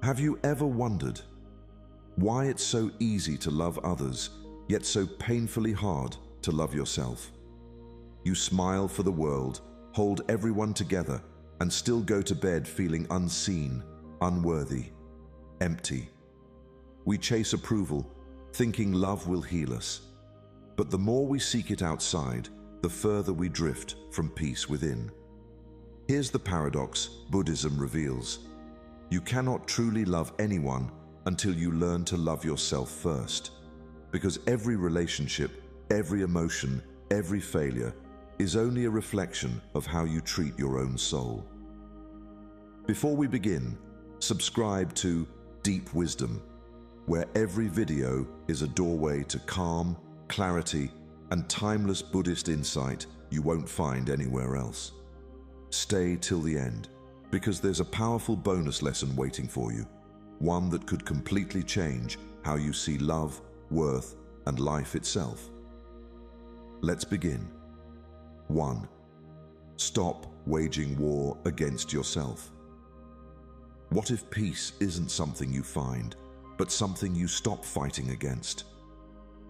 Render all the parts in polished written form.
Have you ever wondered why it's so easy to love others, yet so painfully hard to love yourself? You smile for the world, hold everyone together, and still go to bed feeling unseen, unworthy, empty. We chase approval, thinking love will heal us. But the more we seek it outside, the further we drift from peace within. Here's the paradox Buddhism reveals. You cannot truly love anyone until you learn to love yourself first. Because every relationship, every emotion, every failure is only a reflection of how you treat your own soul. Before we begin, subscribe to Deep Wisdom, where every video is a doorway to calm, clarity, and timeless Buddhist insight you won't find anywhere else. Stay till the end, because there's a powerful bonus lesson waiting for you, one that could completely change how you see love, worth, and life itself. Let's begin. 1. Stop waging war against yourself. What if peace isn't something you find, but something you stop fighting against?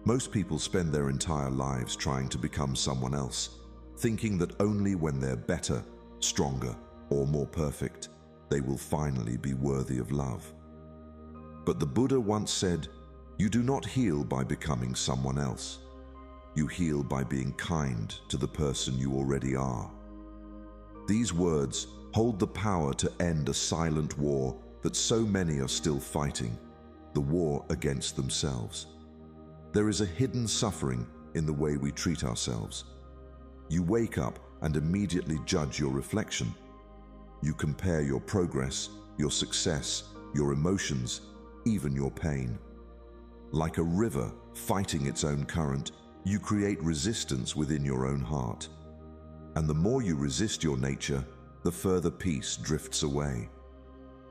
Most people spend their entire lives trying to become someone else, thinking that only when they're better, stronger, or more perfect, they will finally be worthy of love. But the Buddha once said, "You do not heal by becoming someone else. You heal by being kind to the person you already are." These words hold the power to end a silent war that so many are still fighting, the war against themselves. There is a hidden suffering in the way we treat ourselves. You wake up and immediately judge your reflection. You compare your progress, your success, your emotions, even your pain. Like a river fighting its own current, you create resistance within your own heart. And the more you resist your nature, the further peace drifts away.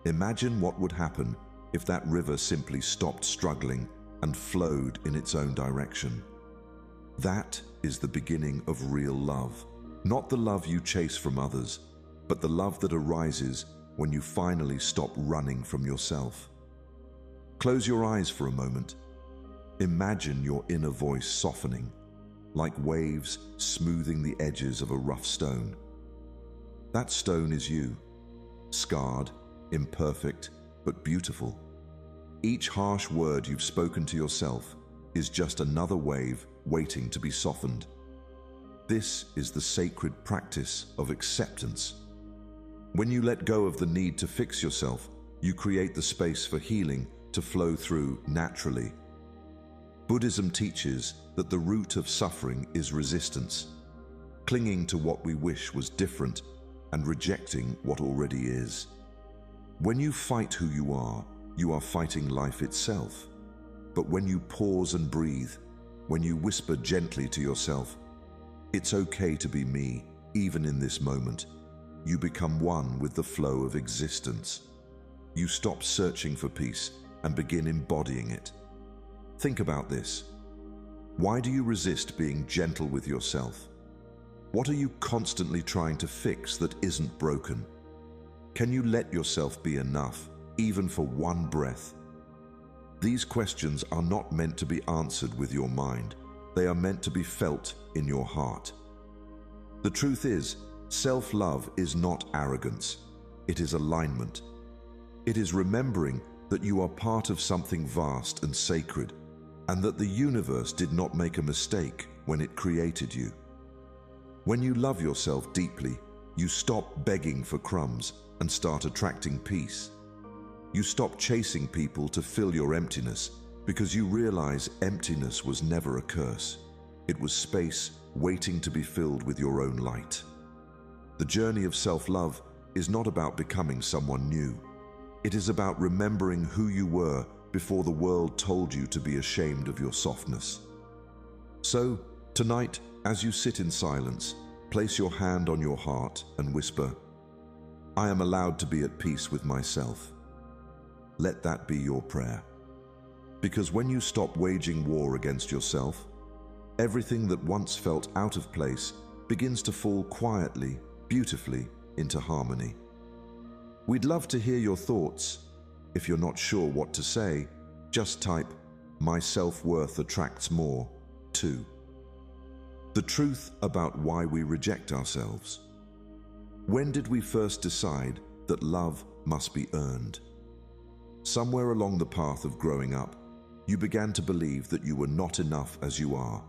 Imagine what would happen if that river simply stopped struggling and flowed in its own direction. That is the beginning of real love. Not the love you chase from others, but the love that arises when you finally stop running from yourself. Close your eyes for a moment. Imagine your inner voice softening, like waves smoothing the edges of a rough stone. That stone is you, scarred, imperfect, but beautiful. Each harsh word you've spoken to yourself is just another wave waiting to be softened. This is the sacred practice of acceptance. When you let go of the need to fix yourself, you create the space for healing to flow through naturally. Buddhism teaches that the root of suffering is resistance, clinging to what we wish was different and rejecting what already is. When you fight who you are fighting life itself. But when you pause and breathe, when you whisper gently to yourself, "It's okay to be me, even in this moment," you become one with the flow of existence. You stop searching for peace and begin embodying it. Think about this. Why do you resist being gentle with yourself? What are you constantly trying to fix that isn't broken? Can you let yourself be enough, even for one breath? These questions are not meant to be answered with your mind. They are meant to be felt in your heart. The truth is, self-love is not arrogance. It is alignment. It is remembering that you are part of something vast and sacred, and that the universe did not make a mistake when it created you. When you love yourself deeply, you stop begging for crumbs and start attracting peace. You stop chasing people to fill your emptiness because you realize emptiness was never a curse. It was space waiting to be filled with your own light. The journey of self-love is not about becoming someone new. It is about remembering who you were before the world told you to be ashamed of your softness. So, tonight, as you sit in silence, place your hand on your heart and whisper, "I am allowed to be at peace with myself." Let that be your prayer. Because when you stop waging war against yourself, everything that once felt out of place begins to fall quietly, beautifully into harmony. We'd love to hear your thoughts. If you're not sure what to say, just type, "My self-worth attracts more," too. The truth about why we reject ourselves. When did we first decide that love must be earned? Somewhere along the path of growing up, you began to believe that you were not enough as you are.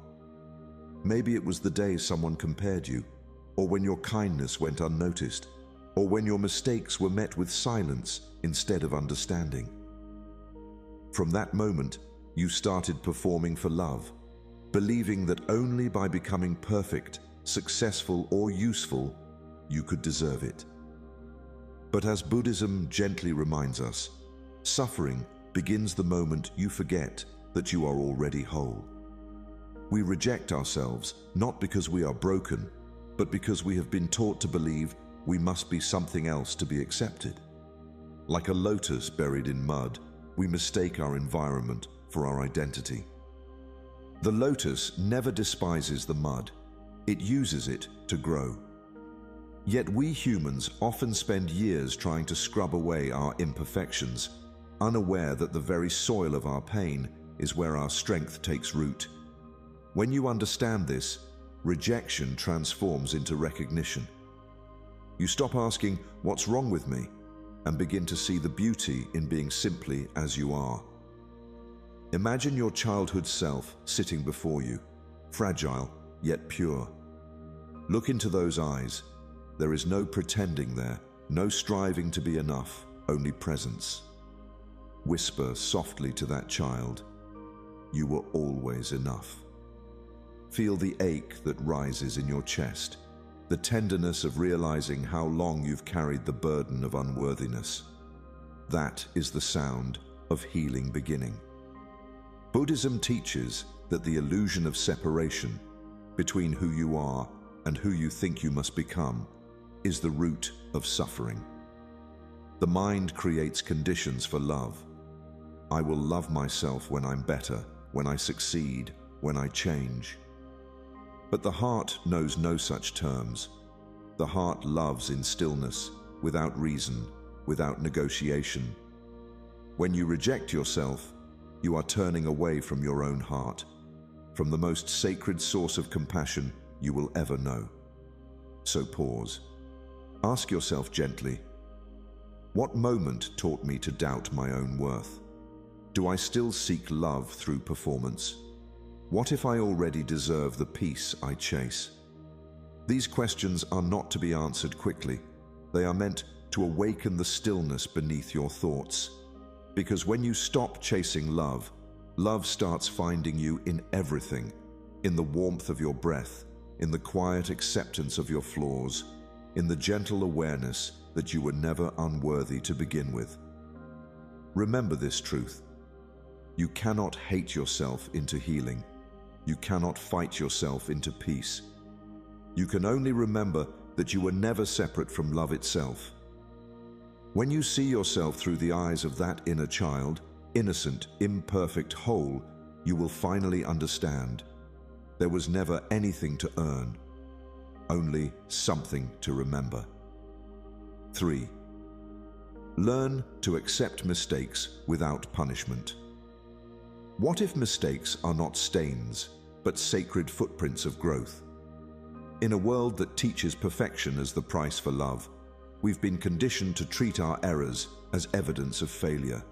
Maybe it was the day someone compared you, or when your kindness went unnoticed, or when your mistakes were met with silence instead of understanding. From that moment, you started performing for love, believing that only by becoming perfect, successful, or useful, you could deserve it. But as Buddhism gently reminds us, suffering begins the moment you forget that you are already whole. We reject ourselves not because we are broken, but because we have been taught to believe we must be something else to be accepted. Like a lotus buried in mud, we mistake our environment for our identity. The lotus never despises the mud. It uses it to grow. Yet we humans often spend years trying to scrub away our imperfections, unaware that the very soil of our pain is where our strength takes root. When you understand this, rejection transforms into recognition. You stop asking, "What's wrong with me?" and begin to see the beauty in being simply as you are. Imagine your childhood self sitting before you, fragile yet pure. Look into those eyes. There is no pretending there, no striving to be enough, only presence. Whisper softly to that child, "You were always enough." Feel the ache that rises in your chest, the tenderness of realizing how long you've carried the burden of unworthiness. That is the sound of healing beginning. Buddhism teaches that the illusion of separation between who you are and who you think you must become is the root of suffering. The mind creates conditions for love. I will love myself when I'm better, when I succeed, when I change. But the heart knows no such terms. The heart loves in stillness, without reason, without negotiation. When you reject yourself, you are turning away from your own heart, from the most sacred source of compassion you will ever know. So pause. Ask yourself gently, what moment taught me to doubt my own worth? Do I still seek love through performance? What if I already deserve the peace I chase? These questions are not to be answered quickly. They are meant to awaken the stillness beneath your thoughts. Because when you stop chasing love, love starts finding you in everything, in the warmth of your breath, in the quiet acceptance of your flaws, in the gentle awareness that you were never unworthy to begin with. Remember this truth. You cannot hate yourself into healing. You cannot fight yourself into peace. You can only remember that you were never separate from love itself. When you see yourself through the eyes of that inner child, innocent, imperfect, whole, you will finally understand. There was never anything to earn, only something to remember. 3. Learn to accept mistakes without punishment. What if mistakes are not stains, but sacred footprints of growth? In a world that teaches perfection as the price for love, we've been conditioned to treat our errors as evidence of failure.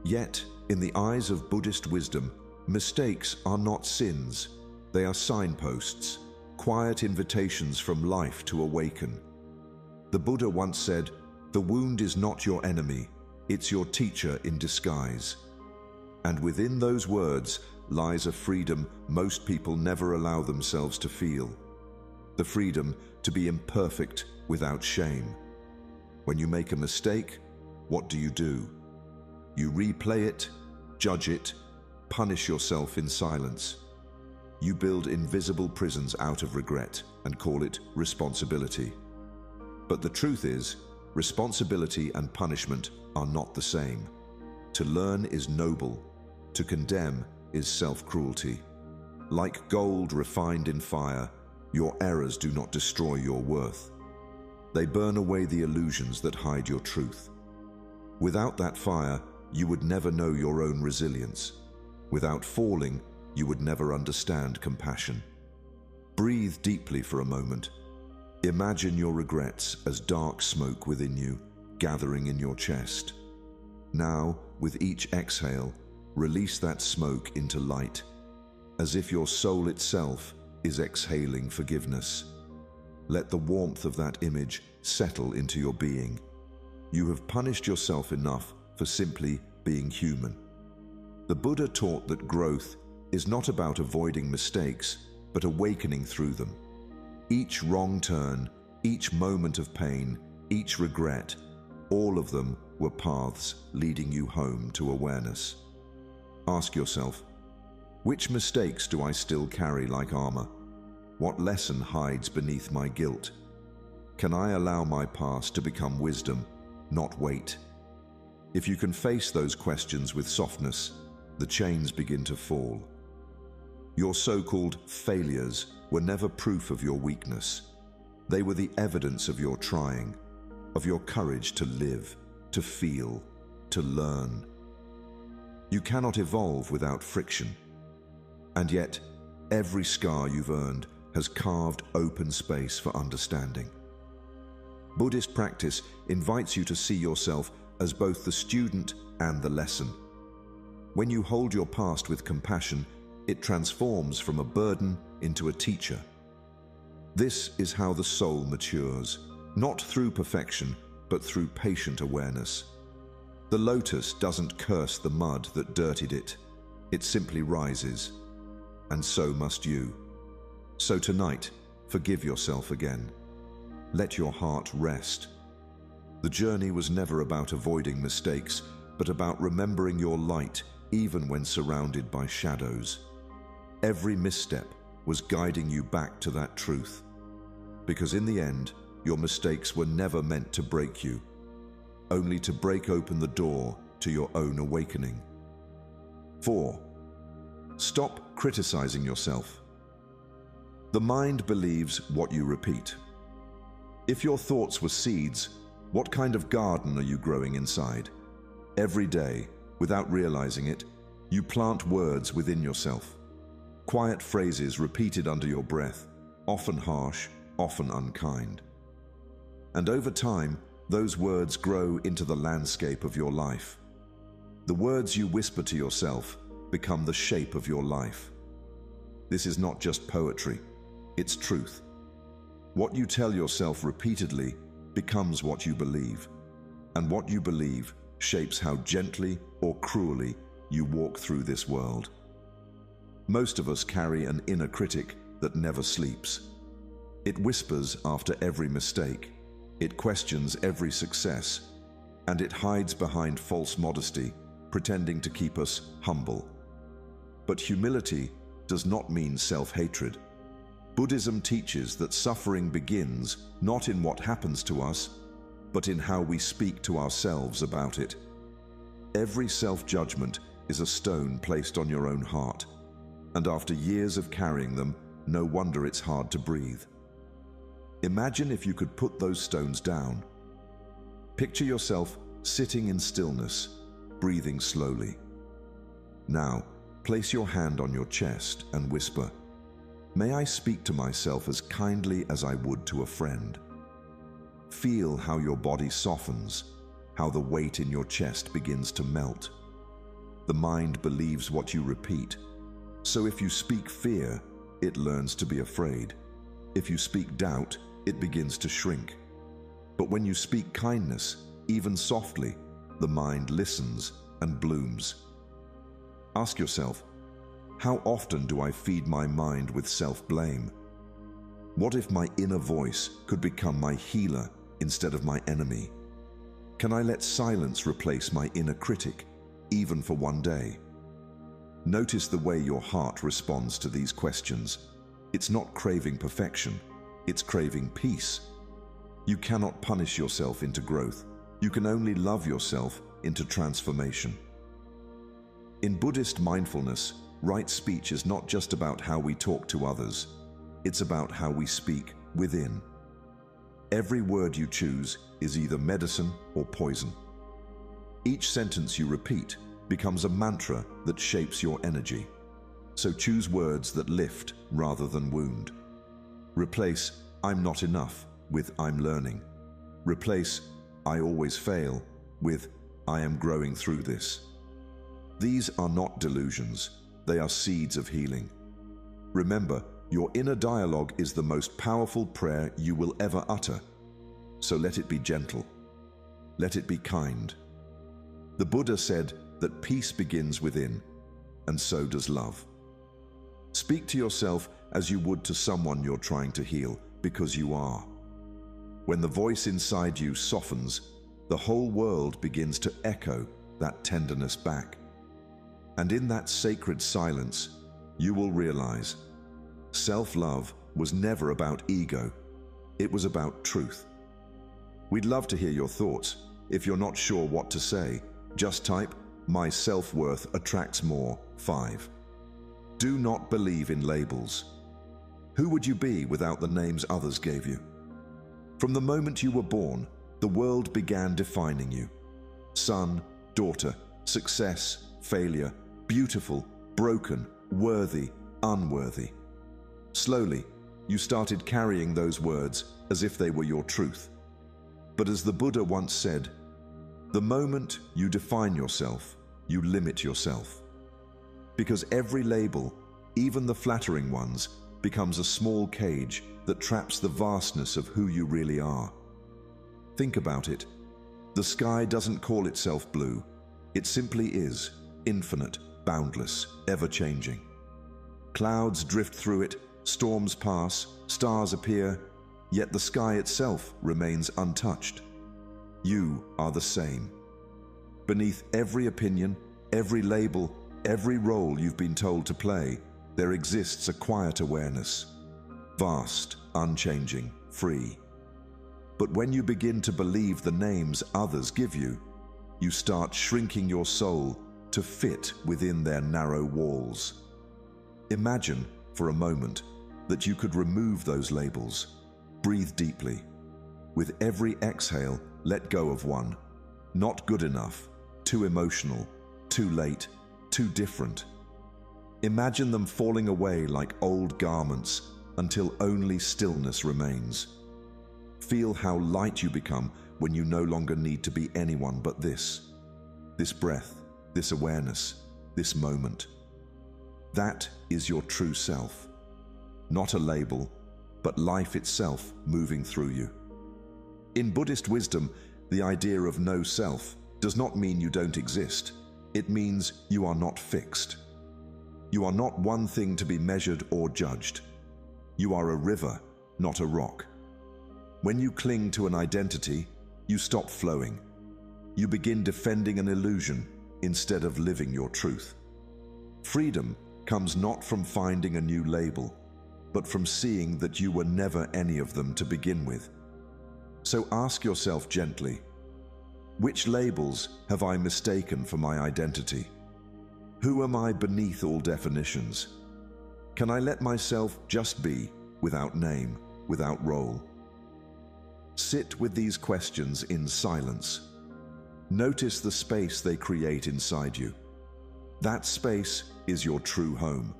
Yet, in the eyes of Buddhist wisdom, mistakes are not sins. They are signposts, quiet invitations from life to awaken. The Buddha once said, "The wound is not your enemy, it's your teacher in disguise." And within those words lies a freedom most people never allow themselves to feel. The freedom to be imperfect without shame. When you make a mistake, what do? You replay it, judge it, punish yourself in silence. You build invisible prisons out of regret and call it responsibility. But the truth is, responsibility and punishment are not the same. To learn is noble. To condemn is self-cruelty. Like gold refined in fire, your errors do not destroy your worth. They burn away the illusions that hide your truth. Without that fire, you would never know your own resilience. Without falling, you would never understand compassion. Breathe deeply for a moment. Imagine your regrets as dark smoke within you, gathering in your chest. Now, with each exhale, release that smoke into light, as if your soul itself is exhaling forgiveness. Let the warmth of that image settle into your being. You have punished yourself enough for simply being human. The Buddha taught that growth is not about avoiding mistakes, but awakening through them. Each wrong turn, each moment of pain, each regret, all of them were paths leading you home to awareness. Ask yourself, which mistakes do I still carry like armor? What lesson hides beneath my guilt? Can I allow my past to become wisdom, not weight? If you can face those questions with softness, the chains begin to fall. Your so-called failures were never proof of your weakness. They were the evidence of your trying, of your courage to live, to feel, to learn. You cannot evolve without friction. And yet, every scar you've earned has carved open space for understanding. Buddhist practice invites you to see yourself as both the student and the lesson. When you hold your past with compassion, it transforms from a burden into a teacher. This is how the soul matures, not through perfection, but through patient awareness. The lotus doesn't curse the mud that dirtied it. It simply rises. And so must you. So tonight, forgive yourself again. Let your heart rest. The journey was never about avoiding mistakes, but about remembering your light even when surrounded by shadows. Every misstep was guiding you back to that truth. Because in the end, your mistakes were never meant to break you, only to break open the door to your own awakening. 4. Stop criticizing yourself. The mind believes what you repeat. If your thoughts were seeds, what kind of garden are you growing inside? Every day, without realizing it, you plant words within yourself. Quiet phrases repeated under your breath, often harsh, often unkind. And over time, those words grow into the landscape of your life. The words you whisper to yourself become the shape of your life. This is not just poetry, it's truth. What you tell yourself repeatedly becomes what you believe, and what you believe shapes how gently or cruelly you walk through this world. Most of us carry an inner critic that never sleeps. It whispers after every mistake, it questions every success, and it hides behind false modesty, pretending to keep us humble. But humility does not mean self-hatred. Buddhism teaches that suffering begins not in what happens to us, but in how we speak to ourselves about it. Every self-judgment is a stone placed on your own heart, and after years of carrying them, no wonder it's hard to breathe. Imagine if you could put those stones down. Picture yourself sitting in stillness, breathing slowly. Now, place your hand on your chest and whisper, "May I speak to myself as kindly as I would to a friend." Feel how your body softens, how the weight in your chest begins to melt. The mind believes what you repeat. So if you speak fear, it learns to be afraid. If you speak doubt, it begins to shrink. But when you speak kindness, even softly, the mind listens and blooms. Ask yourself, how often do I feed my mind with self-blame? What if my inner voice could become my healer instead of my enemy? Can I let silence replace my inner critic, even for one day? Notice the way your heart responds to these questions. It's not craving perfection, it's craving peace. You cannot punish yourself into growth. You can only love yourself into transformation. In Buddhist mindfulness, right speech is not just about how we talk to others. It's about how we speak within. Every word you choose is either medicine or poison. Each sentence you repeat becomes a mantra that shapes your energy. So choose words that lift rather than wound. Replace "I'm not enough" with "I'm learning." Replace "I always fail" with "I am growing through this." These are not delusions, they are seeds of healing. Remember, your inner dialogue is the most powerful prayer you will ever utter. So let it be gentle. Let it be kind. The Buddha said that peace begins within, and so does love. Speak to yourself as you would to someone you're trying to heal, because you are. When the voice inside you softens, the whole world begins to echo that tenderness back. And in that sacred silence, you will realize self-love was never about ego, it was about truth. We'd love to hear your thoughts. If you're not sure what to say, just type "My self-worth attracts more 5. Do not believe in labels. Who would you be without the names others gave you? From the moment you were born, the world began defining you. Son, daughter, success, failure, beautiful, broken, worthy, unworthy. Slowly, you started carrying those words as if they were your truth. But as the Buddha once said, the moment you define yourself, you limit yourself. Because every label, even the flattering ones, becomes a small cage that traps the vastness of who you really are. Think about it. The sky doesn't call itself blue. It simply is, infinite, boundless, ever-changing. Clouds drift through it, storms pass, stars appear, yet the sky itself remains untouched. You are the same. Beneath every opinion, every label, every role you've been told to play, there exists a quiet awareness. Vast, unchanging, free. But when you begin to believe the names others give you, you start shrinking your soul to fit within their narrow walls. Imagine, for a moment, that you could remove those labels. Breathe deeply. With every exhale, let go of one. Not good enough, too emotional, too late, too different. Imagine them falling away like old garments until only stillness remains. Feel how light you become when you no longer need to be anyone but this breath, this awareness, this moment. That is your true self. Not a label, but life itself moving through you. In Buddhist wisdom, the idea of no self does not mean you don't exist. It means you are not fixed. You are not one thing to be measured or judged. You are a river, not a rock. When you cling to an identity, you stop flowing. You begin defending an illusion instead of living your truth. Freedom comes not from finding a new label, but from seeing that you were never any of them to begin with. So ask yourself gently, which labels have I mistaken for my identity? Who am I beneath all definitions? Can I let myself just be, without name, without role? Sit with these questions in silence. Notice the space they create inside you. That space is your true home.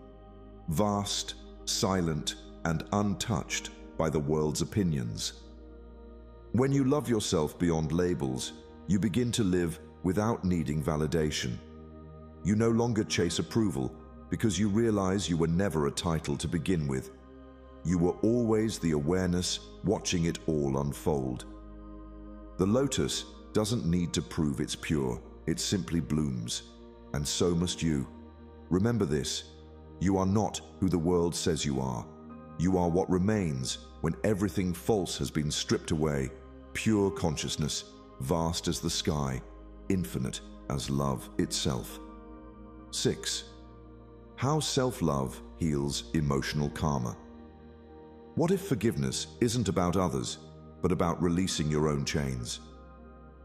Vast, silent, and untouched by the world's opinions. When you love yourself beyond labels, you begin to live without needing validation. You no longer chase approval because you realize you were never a title to begin with. You were always the awareness watching it all unfold. The lotus doesn't need to prove it's pure, it simply blooms. And so must you. Remember this, you are not who the world says you are. You are what remains when everything false has been stripped away, pure consciousness, vast as the sky, infinite as love itself. 6. How self-love heals emotional karma. What if forgiveness isn't about others, but about releasing your own chains?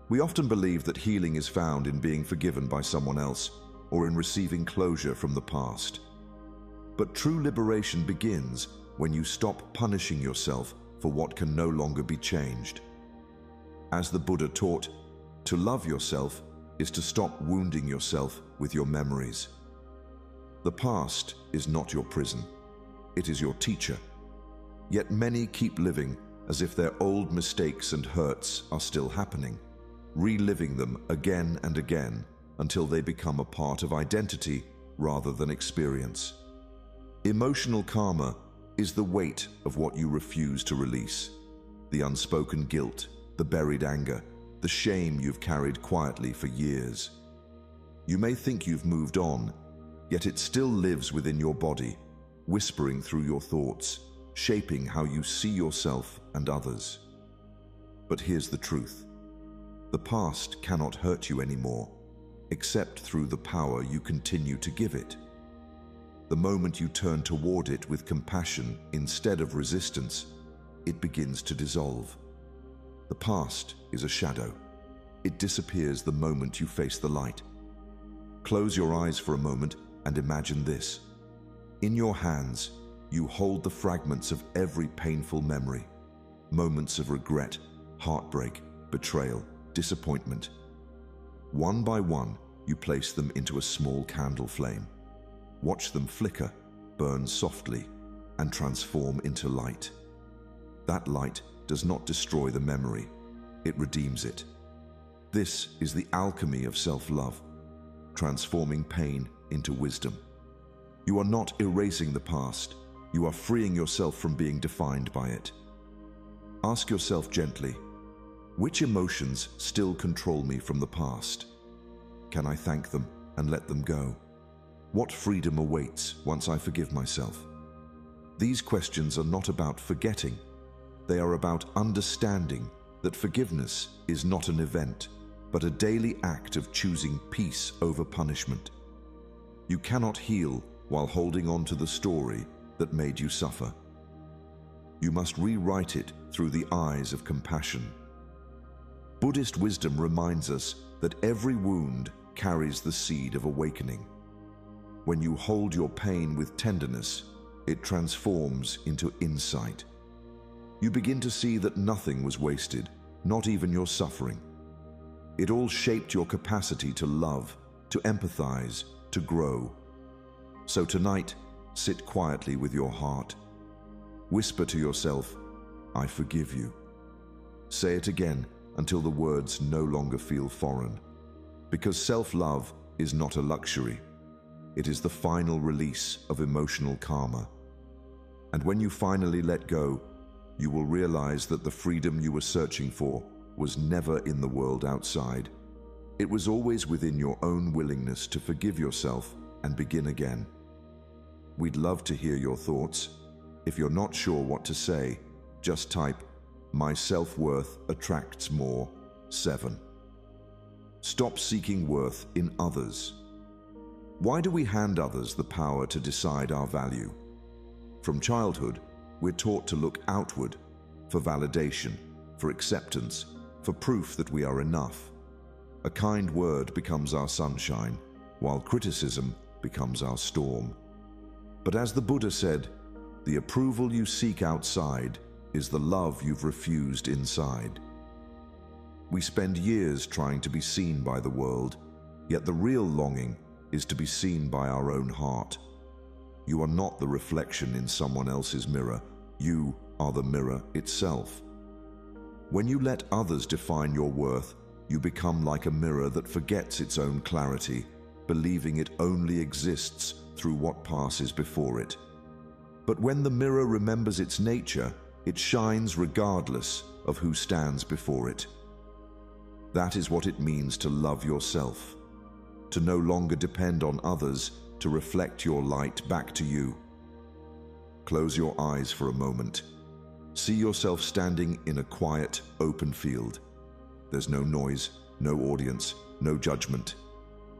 We often believe that healing is found in being forgiven by someone else or in receiving closure from the past. But true liberation begins when you stop punishing yourself for what can no longer be changed. As the Buddha taught, to love yourself is to stop wounding yourself with your memories. The past is not your prison. It is your teacher. Yet many keep living as if their old mistakes and hurts are still happening, reliving them again and again until they become a part of identity rather than experience. Emotional karma is the weight of what you refuse to release, the unspoken guilt, the buried anger, the shame you've carried quietly for years. You may think you've moved on, yet it still lives within your body, whispering through your thoughts, shaping how you see yourself and others. But here's the truth. The past cannot hurt you anymore, except through the power you continue to give it. The moment you turn toward it with compassion instead of resistance, it begins to dissolve. The past is a shadow. It disappears the moment you face the light. Close your eyes for a moment and imagine this. In your hands, you hold the fragments of every painful memory, moments of regret, heartbreak, betrayal, disappointment. One by one, you place them into a small candle flame. Watch them flicker, burn softly, and transform into light. That light does not destroy the memory, it redeems it. This is the alchemy of self-love, transforming pain into wisdom. You are not erasing the past, you are freeing yourself from being defined by it. Ask yourself gently, which emotions still control me from the past? Can I thank them and let them go? What freedom awaits once I forgive myself? These questions are not about forgetting. They are about understanding that forgiveness is not an event, but a daily act of choosing peace over punishment. You cannot heal while holding on to the story that made you suffer. You must rewrite it through the eyes of compassion. Buddhist wisdom reminds us that every wound carries the seed of awakening. When you hold your pain with tenderness, it transforms into insight. You begin to see that nothing was wasted, not even your suffering. It all shaped your capacity to love, to empathize, to grow. So tonight, sit quietly with your heart. Whisper to yourself, I forgive you. Say it again until the words no longer feel foreign. Because self-love is not a luxury. It is the final release of emotional karma. And when you finally let go, you will realize that the freedom you were searching for was never in the world outside. It was always within your own willingness to forgive yourself and begin again. We'd love to hear your thoughts. If you're not sure what to say, just type, "My self-worth attracts more, 7. Stop seeking worth in others. Why do we hand others the power to decide our value? From childhood, we're taught to look outward for validation, for acceptance, for proof that we are enough. A kind word becomes our sunshine, while criticism becomes our storm. But as the Buddha said, the approval you seek outside is the love you've refused inside. We spend years trying to be seen by the world, yet the real longing is to be seen by our own heart. You are not the reflection in someone else's mirror. You are the mirror itself. When you let others define your worth, you become like a mirror that forgets its own clarity, believing it only exists through what passes before it. But when the mirror remembers its nature, it shines regardless of who stands before it. That is what it means to love yourself, to no longer depend on others to reflect your light back to you. Close your eyes for a moment. See yourself standing in a quiet, open field. There's no noise, no audience, no judgment.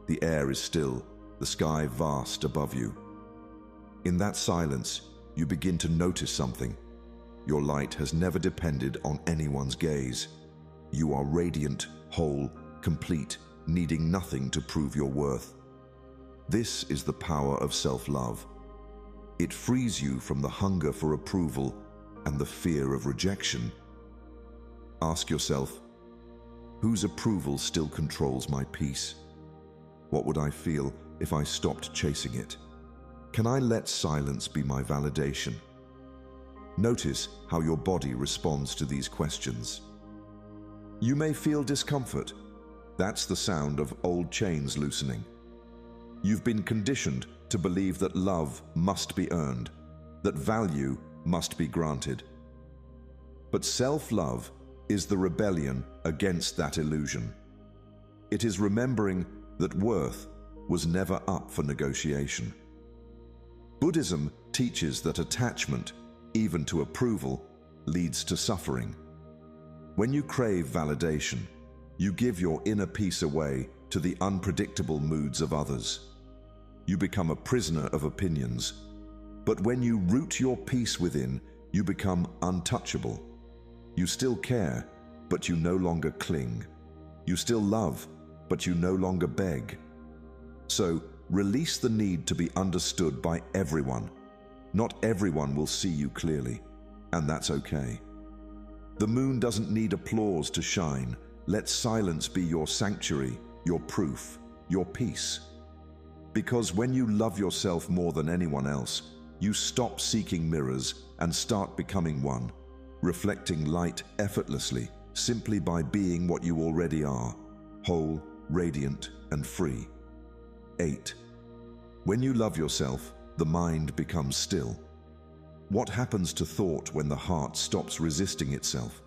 The air is still, the sky vast above you. In that silence, you begin to notice something. Your light has never depended on anyone's gaze. You are radiant, whole, complete, needing nothing to prove your worth. This is the power of self-love. It frees you from the hunger for approval and the fear of rejection. Ask yourself, Whose approval still controls my peace? What would I feel if I stopped chasing it? Can I let silence be my validation? Notice how your body responds to these questions. You may feel discomfort. That's the sound of old chains loosening. You've been conditioned to believe that love must be earned, that value must be granted. But self-love is the rebellion against that illusion. It is remembering that worth was never up for negotiation. Buddhism teaches that attachment, even to approval, leads to suffering. When you crave validation, you give your inner peace away to the unpredictable moods of others. You become a prisoner of opinions. But when you root your peace within, you become untouchable. You still care, but you no longer cling. You still love, but you no longer beg. So, release the need to be understood by everyone. Not everyone will see you clearly, and that's okay. The moon doesn't need applause to shine. Let silence be your sanctuary, your proof, your peace. Because when you love yourself more than anyone else, you stop seeking mirrors and start becoming one, reflecting light effortlessly, simply by being what you already are, whole, radiant, and free. 8. When you love yourself, the mind becomes still. What happens to thought when the heart stops resisting itself?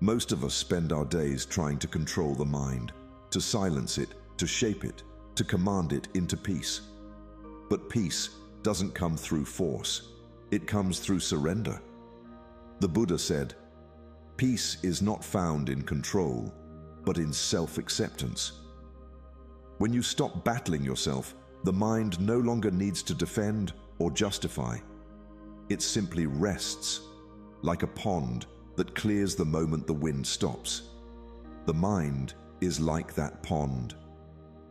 Most of us spend our days trying to control the mind, to silence it, to shape it, to command it into peace. But peace doesn't come through force. It comes through surrender. The Buddha said, "Peace is not found in control, but in self-acceptance." When you stop battling yourself, the mind no longer needs to defend or justify. It simply rests, like a pond that clears the moment the wind stops. The mind is like that pond.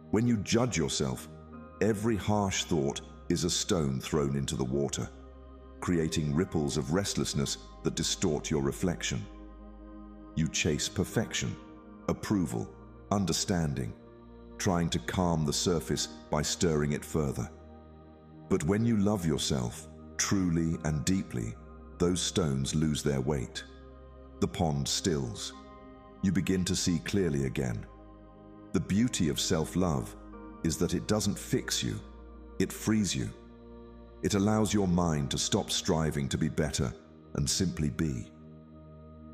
When you judge yourself, every harsh thought is a stone thrown into the water, creating ripples of restlessness that distort your reflection. You chase perfection, approval, understanding, trying to calm the surface by stirring it further. But when you love yourself, truly and deeply, those stones lose their weight. The pond stills. You begin to see clearly again. The beauty of self-love is that it doesn't fix you, it frees you. It allows your mind to stop striving to be better and simply be.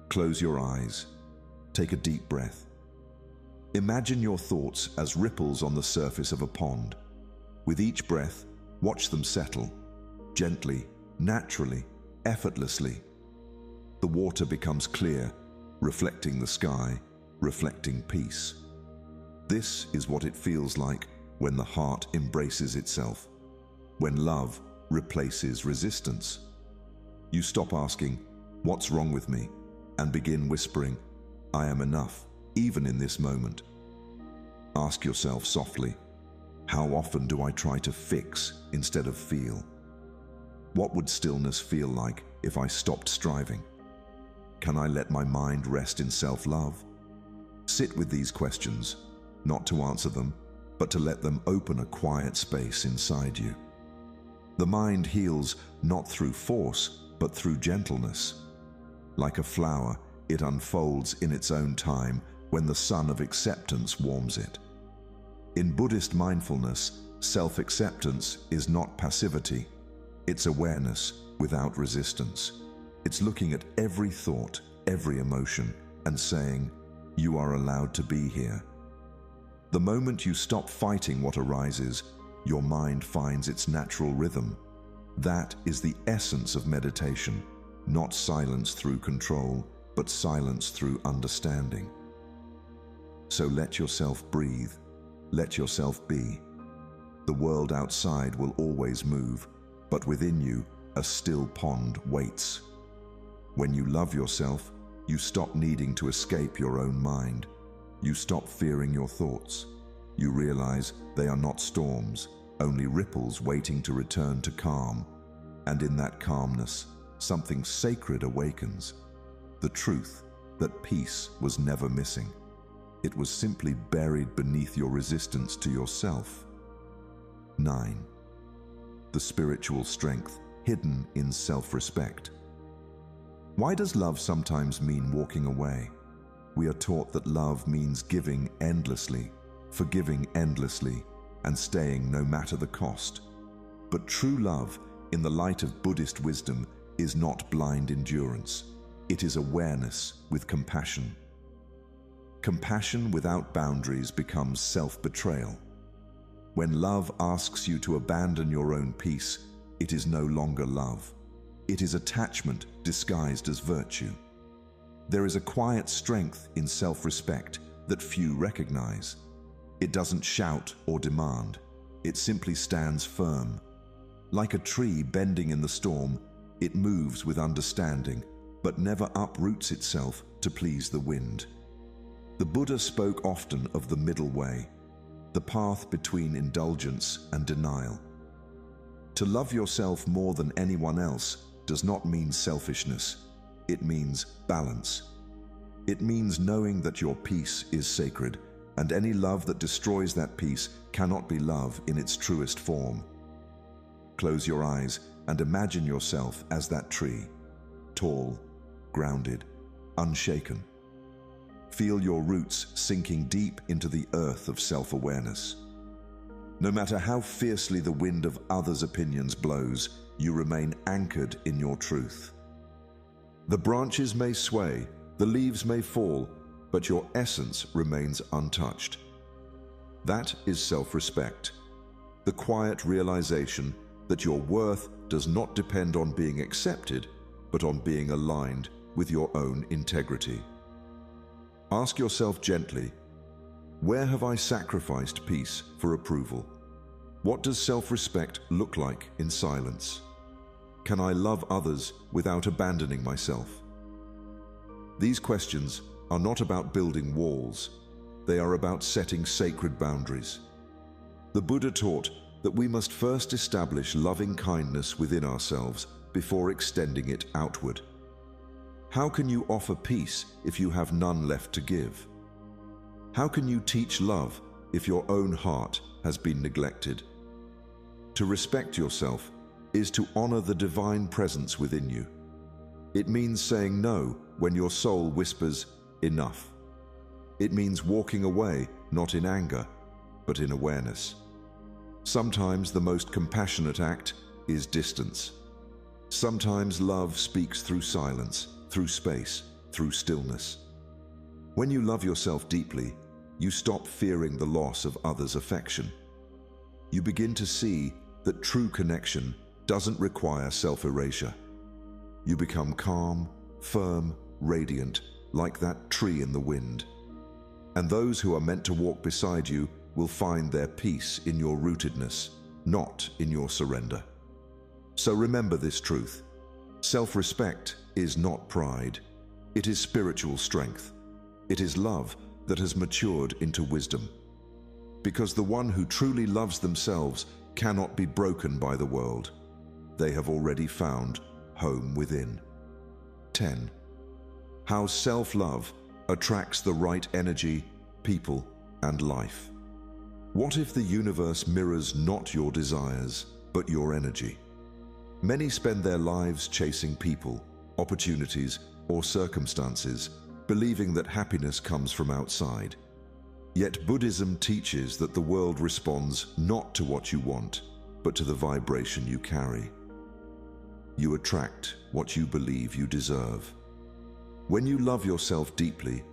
Close your eyes. Take a deep breath. Imagine your thoughts as ripples on the surface of a pond. With each breath, watch them settle, gently, naturally, effortlessly. The water becomes clear, reflecting the sky, reflecting peace. This is what it feels like when the heart embraces itself, when love replaces resistance. You stop asking, "What's wrong with me?" and begin whispering, "I am enough, even in this moment." Ask yourself softly, how often do I try to fix instead of feel? What would stillness feel like if I stopped striving? Can I let my mind rest in self-love? Sit with these questions, not to answer them, but to let them open a quiet space inside you. The mind heals not through force, but through gentleness. Like a flower, it unfolds in its own time when the sun of acceptance warms it. In Buddhist mindfulness, self-acceptance is not passivity. It's awareness without resistance. It's looking at every thought, every emotion, and saying, "You are allowed to be here." The moment you stop fighting what arises, your mind finds its natural rhythm. That is the essence of meditation, not silence through control, but silence through understanding. So let yourself breathe, let yourself be. The world outside will always move, but within you, a still pond waits. When you love yourself, you stop needing to escape your own mind. You stop fearing your thoughts. You realize they are not storms, only ripples waiting to return to calm. And in that calmness, something sacred awakens. The truth that peace was never missing. It was simply buried beneath your resistance to yourself. 9. The spiritual strength hidden in self-respect. Why does love sometimes mean walking away? We are taught that love means giving endlessly, forgiving endlessly, and staying no matter the cost. But true love, in the light of Buddhist wisdom, is not blind endurance. It is awareness with compassion. Compassion without boundaries becomes self-betrayal. When love asks you to abandon your own peace, it is no longer love. It is attachment disguised as virtue. There is a quiet strength in self-respect that few recognize. It doesn't shout or demand. It simply stands firm. Like a tree bending in the storm, it moves with understanding, but never uproots itself to please the wind. The Buddha spoke often of the middle way, the path between indulgence and denial. To love yourself more than anyone else does not mean selfishness. It means balance. It means knowing that your peace is sacred, and any love that destroys that peace cannot be love in its truest form. Close your eyes and imagine yourself as that tree, tall, grounded, unshaken. Feel your roots sinking deep into the earth of self-awareness. No matter how fiercely the wind of others' opinions blows, you remain anchored in your truth. The branches may sway, the leaves may fall, but your essence remains untouched. That is self-respect, the quiet realization that your worth does not depend on being accepted, but on being aligned with your own integrity. Ask yourself gently, where have I sacrificed peace for approval? What does self-respect look like in silence? Can I love others without abandoning myself? These questions are not about building walls. They are about setting sacred boundaries. The Buddha taught that we must first establish loving kindness within ourselves before extending it outward. How can you offer peace if you have none left to give? How can you teach love if your own heart has been neglected? To respect yourself is to honor the divine presence within you. It means saying no when your soul whispers, enough. It means walking away, not in anger, but in awareness. Sometimes the most compassionate act is distance. Sometimes love speaks through silence, through space, through stillness. When you love yourself deeply, you stop fearing the loss of others' affection. You begin to see that true connection doesn't require self-erasure. You become calm, firm, radiant, like that tree in the wind. And those who are meant to walk beside you will find their peace in your rootedness, not in your surrender. So remember this truth. Self-respect is not pride. It is spiritual strength. It is love that has matured into wisdom. Because the one who truly loves themselves cannot be broken by the world. They have already found home within. 10. How self-love attracts the right energy, people, and life. What if the universe mirrors not your desires, but your energy? Many spend their lives chasing people, opportunities, or circumstances, believing that happiness comes from outside. Yet Buddhism teaches that the world responds not to what you want, but to the vibration you carry. You attract what you believe you deserve. When you love yourself deeply,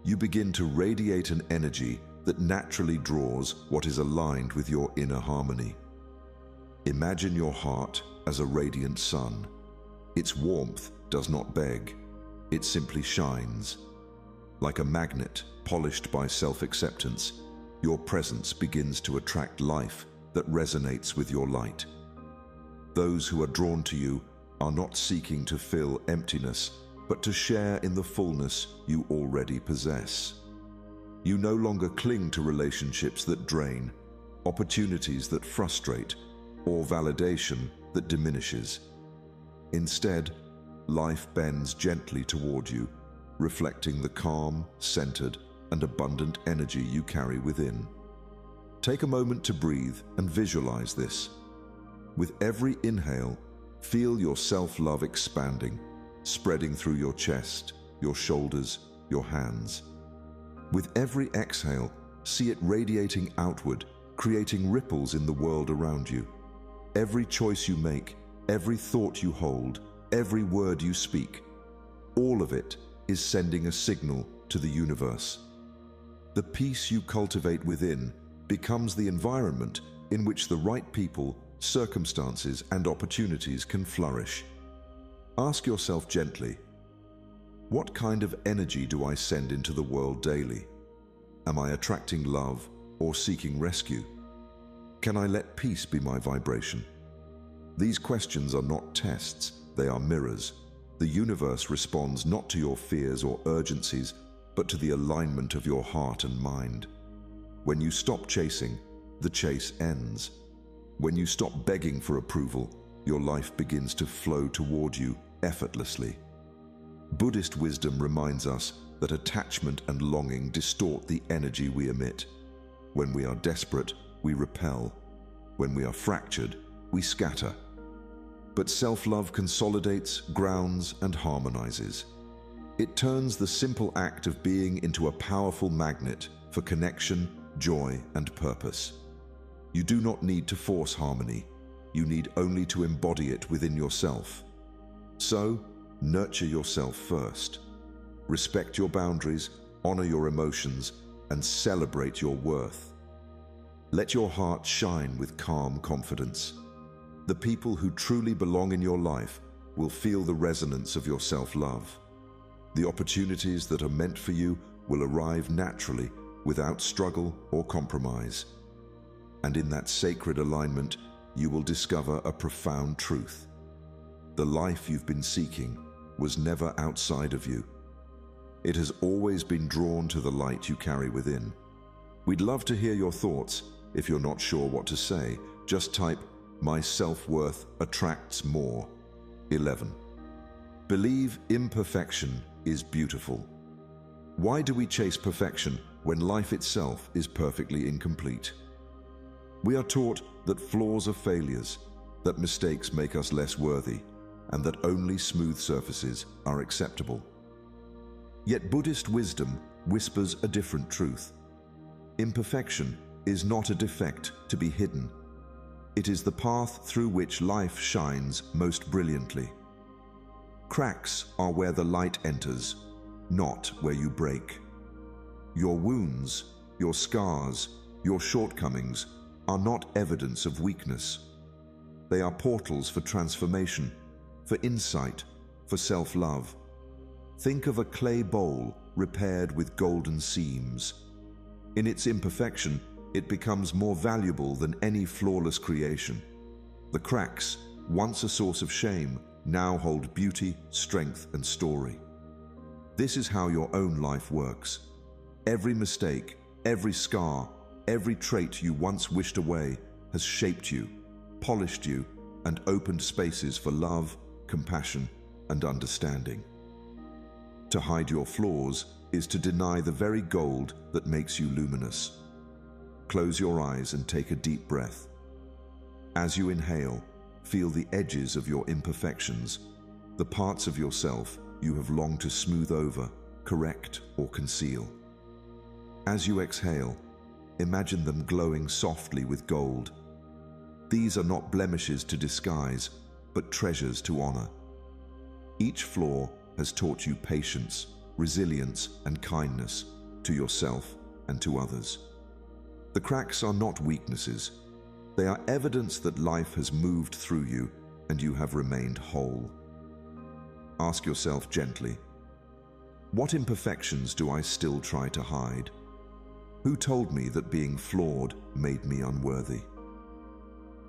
you begin to radiate an energy that naturally draws what is aligned with your inner harmony. Imagine your heart as a radiant sun. Its warmth does not beg, it simply shines. Like a magnet polished by self-acceptance, your presence begins to attract life that resonates with your light. Those who are drawn to you are not seeking to fill emptiness, but to share in the fullness you already possess. You no longer cling to relationships that drain, opportunities that frustrate, or validation that diminishes. Instead, life bends gently toward you, reflecting the calm, centered, and abundant energy you carry within. Take a moment to breathe and visualize this. With every inhale, feel your self-love expanding, spreading through your chest, your shoulders, your hands. With every exhale, see it radiating outward, creating ripples in the world around you. Every choice you make, every thought you hold, every word you speak, all of it is sending a signal to the universe. The peace you cultivate within becomes the environment in which the right people, circumstances, and opportunities can flourish. Ask yourself gently, what kind of energy do I send into the world daily? Am I attracting love or seeking rescue? Can I let peace be my vibration? These questions are not tests, they are mirrors. The universe responds not to your fears or urgencies, but to the alignment of your heart and mind. When you stop chasing, the chase ends. When you stop begging for approval, your life begins to flow toward you effortlessly. Buddhist wisdom reminds us that attachment and longing distort the energy we emit. When we are desperate, we repel. When we are fractured, we scatter. But self-love consolidates, grounds, and harmonizes. It turns the simple act of being into a powerful magnet for connection, joy, and purpose. You do not need to force harmony. You need only to embody it within yourself. So, nurture yourself first. Respect your boundaries, honor your emotions, and celebrate your worth. Let your heart shine with calm confidence. The people who truly belong in your life will feel the resonance of your self-love. The opportunities that are meant for you will arrive naturally without struggle or compromise. And in that sacred alignment, you will discover a profound truth. The life you've been seeking was never outside of you. It has always been drawn to the light you carry within. We'd love to hear your thoughts. If you're not sure what to say, just type, "My self-worth attracts more." 11. Believe imperfection is beautiful. Why do we chase perfection when life itself is perfectly incomplete? We are taught that flaws are failures, that mistakes make us less worthy, and that only smooth surfaces are acceptable. Yet Buddhist wisdom whispers a different truth. Imperfection is not a defect to be hidden. It is the path through which life shines most brilliantly. Cracks are where the light enters, not where you break. Your wounds, your scars, your shortcomings are not evidence of weakness. They are portals for transformation, for insight, for self-love. Think of a clay bowl repaired with golden seams. In its imperfection, it becomes more valuable than any flawless creation. The cracks, once a source of shame, now hold beauty, strength, and story. This is how your own life works. Every mistake, every scar, every trait you once wished away has shaped you, polished you, and opened spaces for love, compassion, and understanding. To hide your flaws is to deny the very gold that makes you luminous. Close your eyes and take a deep breath. As you inhale, feel the edges of your imperfections, the parts of yourself you have longed to smooth over, correct, or conceal. As you exhale, imagine them glowing softly with gold. These are not blemishes to disguise, but treasures to honor. Each flaw has taught you patience, resilience, and kindness to yourself and to others. The cracks are not weaknesses. They are evidence that life has moved through you and you have remained whole. Ask yourself gently, what imperfections do I still try to hide? Who told me that being flawed made me unworthy?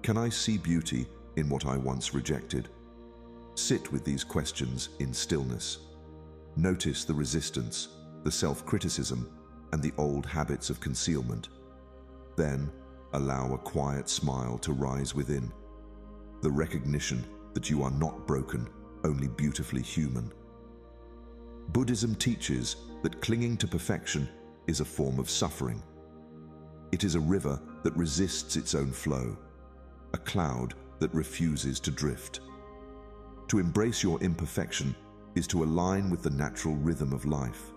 Can I see beauty in what I once rejected? Sit with these questions in stillness. Notice the resistance, the self-criticism, and the old habits of concealment. Then, allow a quiet smile to rise within, the recognition that you are not broken, only beautifully human. Buddhism teaches that clinging to perfection is a form of suffering. It is a river that resists its own flow, a cloud that refuses to drift. To embrace your imperfection is to align with the natural rhythm of life.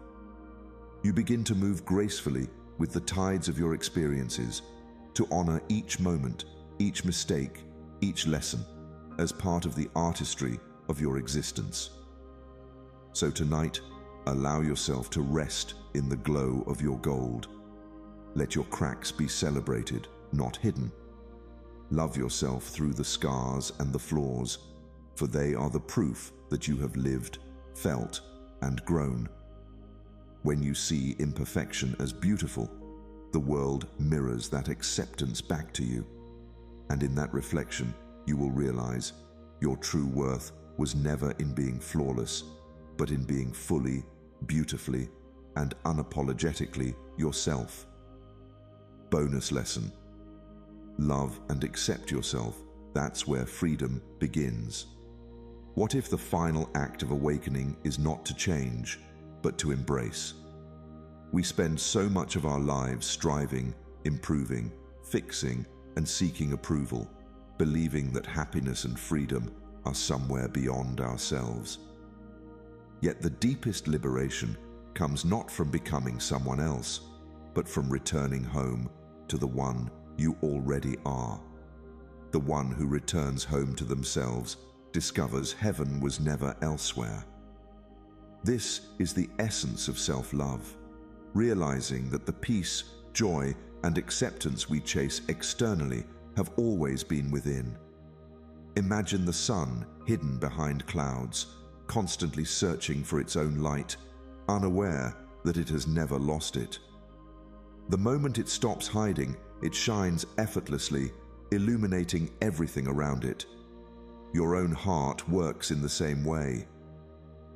You begin to move gracefully with the tides of your experiences, to honor each moment, each mistake, each lesson, as part of the artistry of your existence. So tonight, allow yourself to rest in the glow of your gold. Let your cracks be celebrated, not hidden. Love yourself through the scars and the flaws, for they are the proof that you have lived, felt, and grown. When you see imperfection as beautiful, the world mirrors that acceptance back to you. And in that reflection, you will realize your true worth was never in being flawless, but in being fully, beautifully, and unapologetically yourself. Bonus lesson. Love and accept yourself. That's where freedom begins. What if the final act of awakening is not to change, but to embrace? We spend so much of our lives striving, improving, fixing, and seeking approval, believing that happiness and freedom are somewhere beyond ourselves. Yet the deepest liberation comes not from becoming someone else, but from returning home to the one you already are. The one who returns home to themselves discovers heaven was never elsewhere. This is the essence of self-love, realizing that the peace, joy, and acceptance we chase externally have always been within. Imagine the sun hidden behind clouds, constantly searching for its own light, unaware that it has never lost it. The moment it stops hiding, it shines effortlessly, illuminating everything around it. Your own heart works in the same way.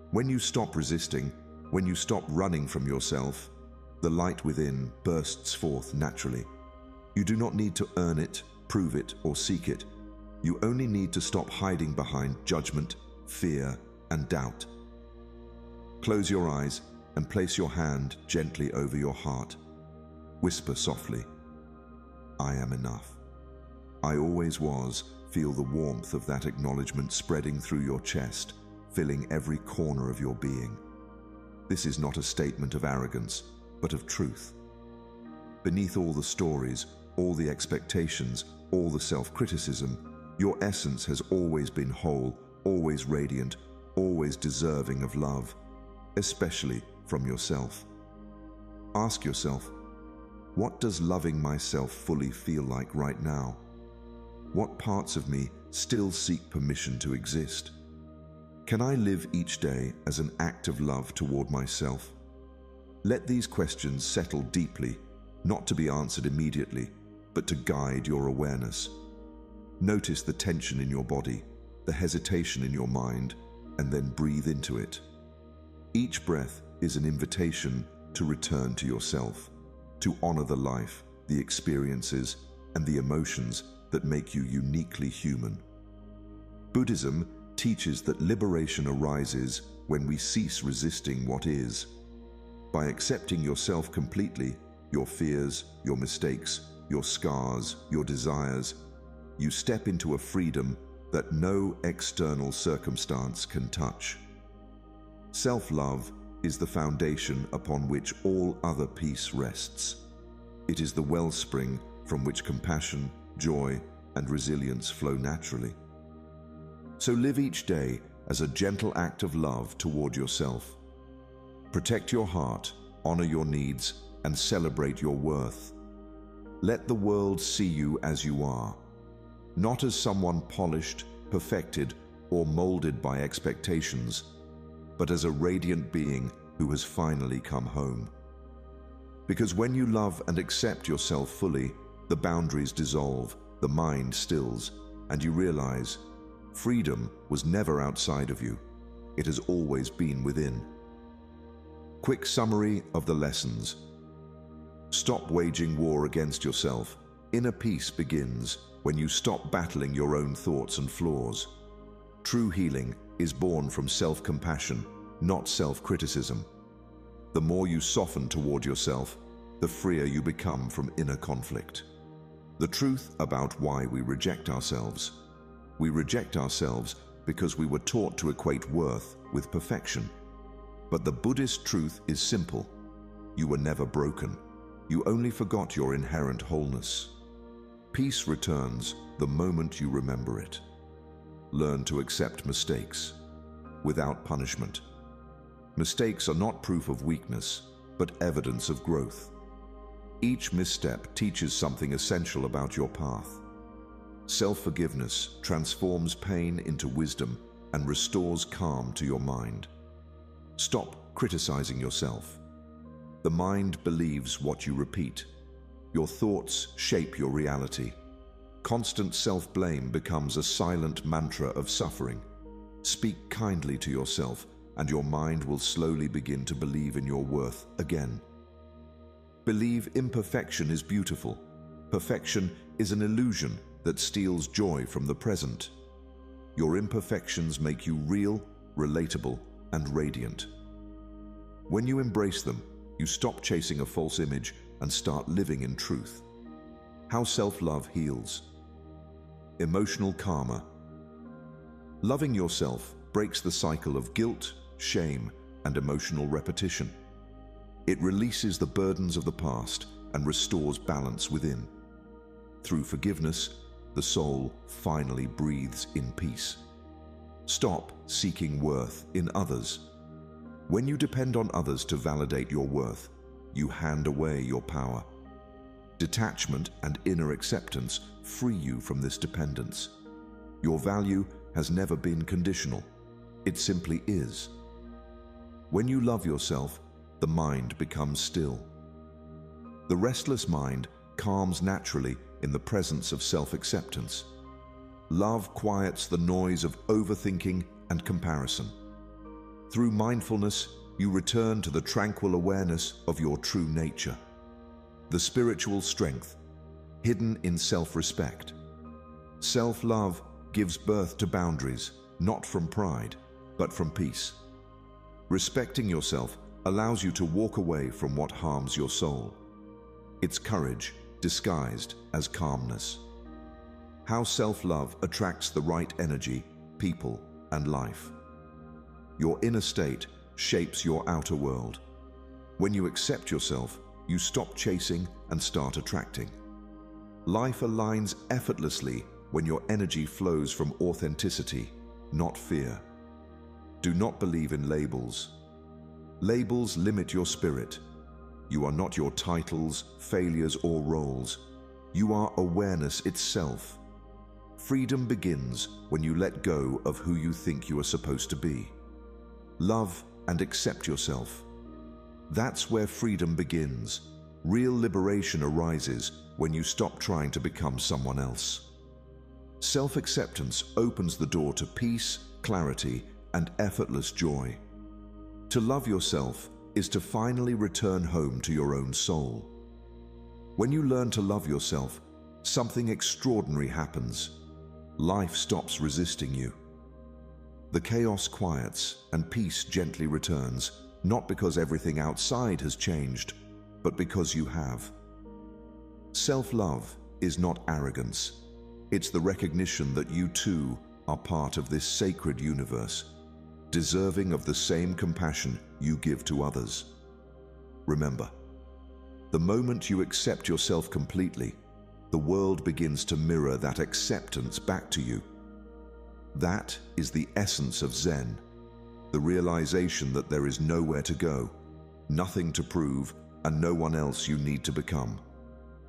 When you stop resisting, when you stop running from yourself, the light within bursts forth naturally. You do not need to earn it, prove it, or seek it. You only need to stop hiding behind judgment, fear, and doubt. Close your eyes and place your hand gently over your heart. Whisper softly, "I am enough." I always was. Feel the warmth of that acknowledgement spreading through your chest, filling every corner of your being. This is not a statement of arrogance, but of truth. Beneath all the stories, all the expectations, all the self-criticism, your essence has always been whole, always radiant, always deserving of love, especially from yourself. Ask yourself, what does loving myself fully feel like right now? What parts of me still seek permission to exist? Can I live each day as an act of love toward myself? Let these questions settle deeply, not to be answered immediately, but to guide your awareness. Notice the tension in your body, the hesitation in your mind, and then breathe into it. Each breath is an invitation to return to yourself, to honor the life, the experiences, and the emotions that make you uniquely human. Buddhism teaches that liberation arises when we cease resisting what is. By accepting yourself completely, your fears, your mistakes, your scars, your desires, you step into a freedom that no external circumstance can touch. Self-love is the foundation upon which all other peace rests. It is the wellspring from which compassion, joy, and resilience flow naturally. So live each day as a gentle act of love toward yourself. Protect your heart, honor your needs, and celebrate your worth. Let the world see you as you are, not as someone polished, perfected, or molded by expectations, but as a radiant being who has finally come home. Because when you love and accept yourself fully, the boundaries dissolve, the mind stills, and you realize freedom was never outside of you. It has always been within. Quick summary of the lessons. Stop waging war against yourself. Inner peace begins when you stop battling your own thoughts and flaws. True healing is born from self-compassion, not self-criticism. The more you soften toward yourself, the freer you become from inner conflict. The truth about why we reject ourselves. We reject ourselves because we were taught to equate worth with perfection. But the Buddhist truth is simple. You were never broken. You only forgot your inherent wholeness. Peace returns the moment you remember it. Learn to accept mistakes without punishment. Mistakes are not proof of weakness, but evidence of growth. Each misstep teaches something essential about your path. Self-forgiveness transforms pain into wisdom and restores calm to your mind. Stop criticizing yourself. The mind believes what you repeat. Your thoughts shape your reality. Constant self-blame becomes a silent mantra of suffering. Speak kindly to yourself, and your mind will slowly begin to believe in your worth again. Believe imperfection is beautiful. Perfection is an illusion that steals joy from the present. Your imperfections make you real, relatable, and radiant. When you embrace them, you stop chasing a false image and start living in truth. How self-love heals. Emotional karma. Loving yourself breaks the cycle of guilt, shame, and emotional repetition. It releases the burdens of the past and restores balance within. Through forgiveness, the soul finally breathes in peace. Stop seeking worth in others. When you depend on others to validate your worth, you hand away your power. Detachment and inner acceptance free you from this dependence. Your value has never been conditional. It simply is. When you love yourself, the mind becomes still. The restless mind calms naturally in the presence of self-acceptance. Love quiets the noise of overthinking and comparison. Through mindfulness, you return to the tranquil awareness of your true nature. The spiritual strength, hidden in self-respect. Self-love gives birth to boundaries, not from pride, but from peace. Respecting yourself allows you to walk away from what harms your soul. It's courage disguised as calmness. How self-love attracts the right energy, people, and life. Your inner state shapes your outer world. When you accept yourself, you stop chasing and start attracting. Life aligns effortlessly when your energy flows from authenticity, not fear. Do not believe in labels. Labels limit your spirit. You are not your titles, failures, or roles. You are awareness itself. Freedom begins when you let go of who you think you are supposed to be. Love and accept yourself. That's where freedom begins. Real liberation arises when you stop trying to become someone else. Self-acceptance opens the door to peace, clarity, and effortless joy. To love yourself is to finally return home to your own soul. When you learn to love yourself, something extraordinary happens. Life stops resisting you. The chaos quiets and peace gently returns, not because everything outside has changed, but because you have. Self-love is not arrogance. It's the recognition that you too are part of this sacred universe, deserving of the same compassion you give to others. Remember, the moment you accept yourself completely, the world begins to mirror that acceptance back to you. That is the essence of Zen, the realization that there is nowhere to go, nothing to prove, and no one else you need to become.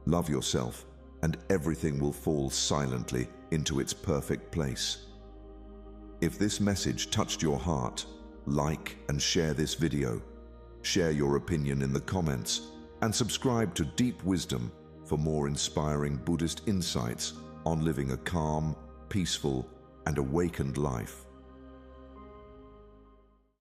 Love yourself, and everything will fall silently into its perfect place. If this message touched your heart, like and share this video. Share your opinion in the comments, and subscribe to Deep Wisdom for more inspiring Buddhist insights on living a calm, peaceful, and awakened life.